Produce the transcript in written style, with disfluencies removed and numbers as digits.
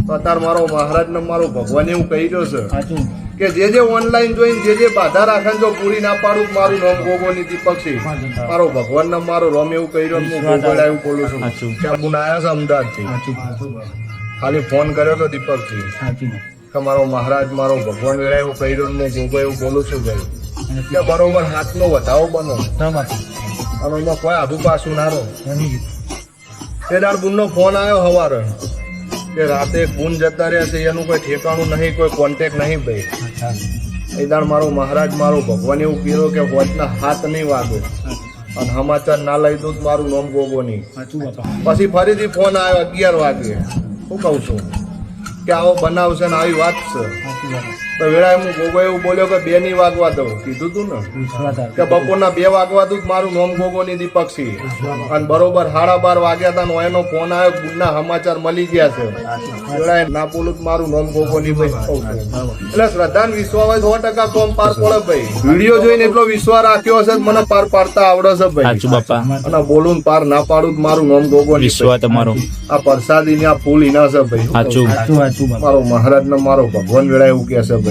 તો અત્યારે મારો મહારાજ ને મારો ભગવાન એવું કહી રહ્યો છે કે જે ઓનલાઈન જોઈને જે બાધા રાખે જો પૂરી ના પાડું મારું નામ ગોગોની દીપકસિંહ, મારો ભગવાન ને મારો રોમ એવું કહી રહ્યો, હું ગોગોડા એવું બોલું છું. ત્યાં બુન આવ્યા છે અમદાવાદથી, ખાલી ફોન કર્યો તો દીપકસિંહ કે મારો મહારાજ મારો ભગવાન વેળા એવું કહી રહ્યો, હું ગોગો એવું બોલું છું ભાઈ કે બરોબર હાથનો વધાવો બનો અને એમાં કોઈ આઘું પાછું ના રહો. તે દાડ બુનનો ફોન આવ્યો સવારે કે રાતે બુન જતા રહ્યા છે, એનું કોઈ ઠેકાણું નહીં, કોઈ કોન્ટેક નહીં ભાઈ. એ દાડ મારો મહારાજ મારો ભગવાન એવું કીધું કે હોજના હાથ નહીં વાગે અને સમાચાર ના લઈ દઉં મારું નામ ગોગો નહીં. પછી ફરીથી ફોન આવ્યો 11 વાગે. શું કહું છું કે આવો બનાવશે ને આવી વાત છે. તો વેળા હું ગોગો એવું બોલ્યો કે 2 નહીં વાગવા દઉં, કીધું તું ને કે બપોરના 2 વાગવા દઉં મારું નામ ગોગોની દીપકસિંહ. અને બરોબર 12:30 વાગ્યા હતા ને એનો ફોન આવ્યો, ગુણના સમાચાર મળી ગયા છે. વેળા ના બોલું મારું નામ ગોગોની ભાઈ. એટલે શ્રદ્ધા ને વિશ્વાસ 100% કોમ પાર પડે ભાઈ. વિડીયો જોઈને એટલો વિશ્વાસ રાખ્યો હશે મને પાર પાડતા આવડે છે ભાઈ. અને બોલું પાર ના પાડું મારું નામ ગોગોની વિશ્વાસ તમારો. આ પ્રસાદી ને આ ફૂલ ઇના છે ભાઈ. મારો મહારાજ ને મારો ભગવાન વેળા એવું કે છે ભાઈ.